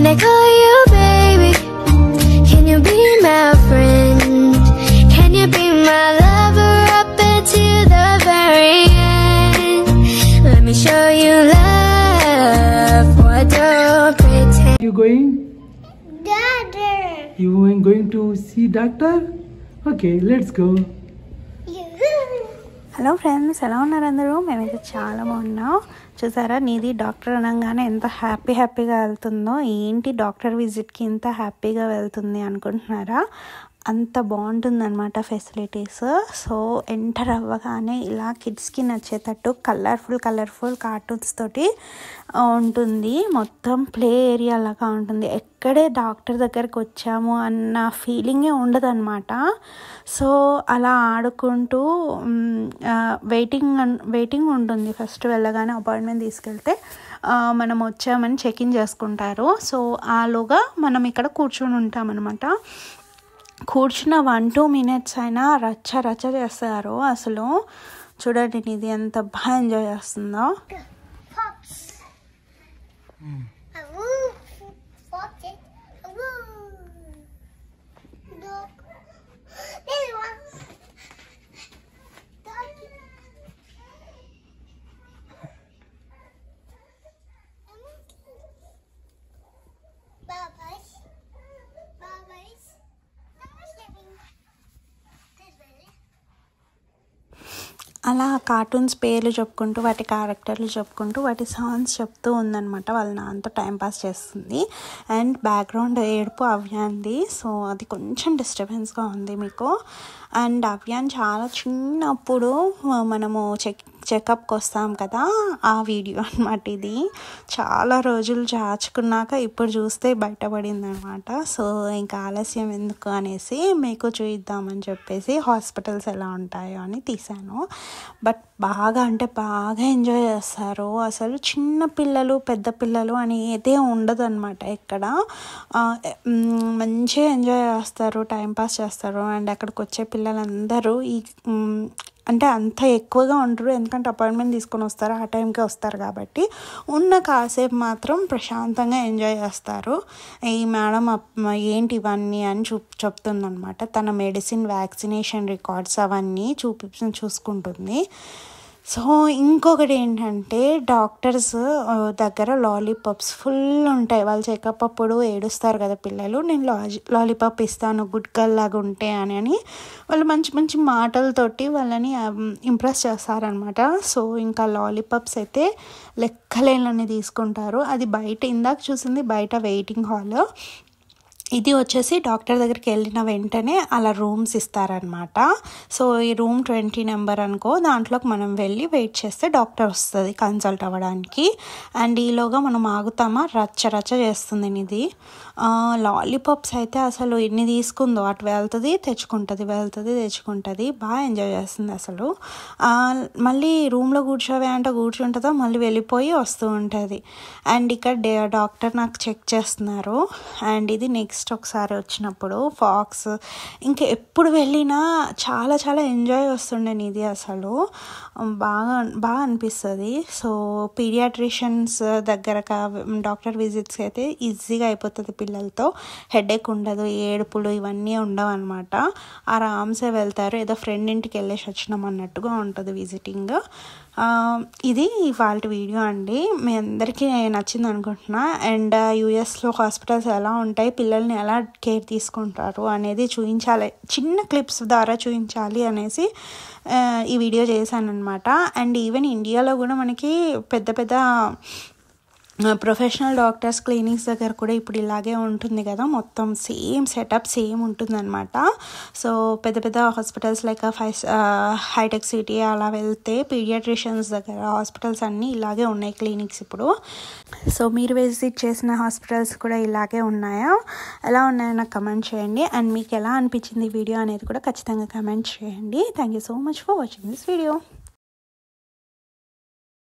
Can I call you baby? Can you be my friend? Can you be my lover up until the very end? Let me show you love. Why don't pretend? You going? Doctor. You going to see doctor? Okay, let's go. Hello friends, ఎలా ఉన్నారు అందరూ? మేమైతే చాలా బాగున్నాం. చూసారా, నీది doctor అనగానే ఎంత హ్యాపీగా వెళ్తుందో. ఏంటి డాక్టర్ విజిట్కి ఇంత హ్యాపీగా వెళ్తుంది అనుకుంటున్నారా? అంత బాగుంటుందన్నమాట ఫెసిలిటీస్. సో ఎంటర్ అవ్వగానే ఇలా కిడ్స్కి నచ్చేటట్టు కలర్ఫుల్ కార్టూన్స్ తోటి ఉంటుంది. మొత్తం ప్లే ఏరియా లాగా ఉంటుంది. ఎక్కడే డాక్టర్ దగ్గరికి వచ్చాము అన్న ఫీలింగే ఉండదన్నమాట. సో అలా ఆడుకుంటూ వెయిటింగ్ ఉంటుంది. ఫస్ట్ వెళ్ళగానే అపాయింట్మెంట్ తీసుకెళ్తే మనం వచ్చామని చెక్-ఇన్ చేసుకుంటారు. సో ఆలోగా మనం ఇక్కడ కూర్చొని ఉంటామన్నమాట. కూర్చున్న 1-2 మినిట్స్ అయినా రచ్చ చేస్తారు. అసలు చూడండి, ఇది ఎంత బాగా ఎంజాయ్ చేస్తుందో. అలా కార్టూన్స్ పేర్లు చెప్పుకుంటూ, వాటి క్యారెక్టర్లు చెప్పుకుంటూ, వాటి సాంగ్స్ చెప్తూ ఉందన్నమాట. వాళ్ళ నాన్నతో టైంపాస్ చేస్తుంది. అండ్ బ్యాక్గ్రౌండ్ ఏడుపు అవ్యాంది. సో అది కొంచెం డిస్టర్బెన్స్గా ఉంది మీకు. అండ్ అవ్యాన్ చాలా చిన్నప్పుడు మనము చెకప్కి వస్తాం కదా, ఆ వీడియో అనమాట ఇది. చాలా రోజులు చాచుకున్నాక ఇప్పుడు చూస్తే బయటపడింది అనమాట. సో ఇంకా ఆలస్యం ఎందుకు అనేసి మీకు చూద్దామని చెప్పేసి హాస్పిటల్స్ ఎలా ఉంటాయో అని తీశాను. బట్ బాగా ఎంజాయ్ చేస్తారు. అసలు చిన్న పిల్లలు పెద్ద పిల్లలు అనేదే ఉండదు అనమాట. ఇక్కడ మంచిగా ఎంజాయ్ చేస్తారు, టైంపాస్ చేస్తారు. అండ్ అక్కడికి వచ్చే పిల్లలందరూ అంటే అంత ఎక్కువగా ఉండరు, ఎందుకంటే అపాయింట్మెంట్ తీసుకొని వస్తారు, ఆ టైంకే వస్తారు కాబట్టి. ఉన్న కాసేపు మాత్రం ప్రశాంతంగా ఎంజాయ్ చేస్తారు. ఈ మేడం ఏంటి ఇవన్నీ అని చెప్తుందనమాట. తన మెడిసిన్, వ్యాక్సినేషన్ రికార్డ్స్ అవన్నీ చూసుకుంటుంది. సో ఇంకొకటి ఏంటంటే, డాక్టర్స్ దగ్గర లాలీపాప్స్ ఫుల్ ఉంటాయి. వాళ్ళు చెకప్ అప్పుడు ఏడుస్తారు కదా పిల్లలు, నేను లాలీపాప్ ఇస్తాను గుడ్ గర్ల్ లాగా ఉంటే అని వాళ్ళు మంచి మాటలతోటి వాళ్ళని ఇంప్రెస్ చేస్తారనమాట. సో ఇంకా లాలీపాప్స్ అయితే లెక్కలేనని తీసుకుంటారు. అది బయట, ఇందాక చూసింది బయట వెయిటింగ్ హాల్. ఇది వచ్చేసి డాక్టర్ దగ్గరికి వెళ్ళిన వెంటనే అలా రూమ్స్ ఇస్తారనమాట. సో ఈ రూమ్ 20 నెంబర్ అనుకో, దాంట్లోకి మనం వెళ్ళి వెయిట్ చేస్తే డాక్టర్ వస్తుంది కన్సల్ట్ అవ్వడానికి. అండ్ ఈలోగా మనం ఆగుతామా, రచ్చ చేస్తుంది ఇది. లాలీపాప్స్ అయితే అసలు ఎన్ని తీసుకుందో అటు వెళ్తుంది తెచ్చుకుంటుంది. బాగా ఎంజాయ్ చేస్తుంది అసలు. మళ్ళీ రూమ్లో కూర్చుంటుందో మళ్ళీ వెళ్ళిపోయి వస్తూ ఉంటుంది. అండ్ ఇక్కడ డాక్టర్ నాకు చెక్ చేస్తున్నారు. అండ్ ఇది నెక్స్ట్ ఒకసారి వచ్చినప్పుడు ఫాక్స్, ఇంకా ఎప్పుడు వెళ్ళినా చాలా ఎంజాయ్ వస్తుండే ఇది. అసలు బాగా అనిపిస్తుంది. సో పీడియాట్రిషియన్స్ దగ్గర డాక్టర్ విజిట్స్ అయితే ఈజీగా అయిపోతుంది. పిల్లలతో హెడేక్ ఉండదు, ఏడుపులు ఇవన్నీ ఉండవు అనమాట. ఆరామ్సే వెళ్తారు, ఏదో ఫ్రెండ్ ఇంటికి వెళ్ళేసి వచ్చినాం అన్నట్టుగా ఉంటుంది విజిటింగ్. ఇది ఇవాళ వీడియో అండి. మీ అందరికీ నచ్చింది అనుకుంటున్నా. అండ్ యూఎస్లో హాస్పిటల్స్ ఎలా ఉంటాయి, పిల్లల్ని ఎలా కేర్ తీసుకుంటారు అనేది చూపించాలి, చిన్న క్లిప్స్ ద్వారా చూపించాలి అనేసి ఈ వీడియో చేశాను అనమాట. అండ్ ఈవెన్ ఇండియాలో కూడా మనకి పెద్ద ప్రొఫెషనల్ డాక్టర్స్ క్లినిక్స్ దగ్గర కూడా ఇప్పుడు ఇలాగే ఉంటుంది కదా, మొత్తం సేమ్ సెటప్ సేమ్ ఉంటుందన్నమాట. సో పెద్ద హాస్పిటల్స్ లైక్ హైటెక్ సిటీ అలా వెళ్తే పీడియాట్రిషియన్స్ దగ్గర హాస్పిటల్స్ అన్నీ ఇలాగే ఉన్నాయి క్లినిక్స్ ఇప్పుడు. సో మీరు విజిట్ చేసిన హాస్పిటల్స్ కూడా ఇలాగే ఉన్నాయా, ఎలా ఉన్నాయో నాకు కమెంట్ చేయండి. అండ్ మీకు ఎలా అనిపించింది వీడియో అనేది కూడా ఖచ్చితంగా కమెంట్ చేయండి. Thank you so much for watching this video.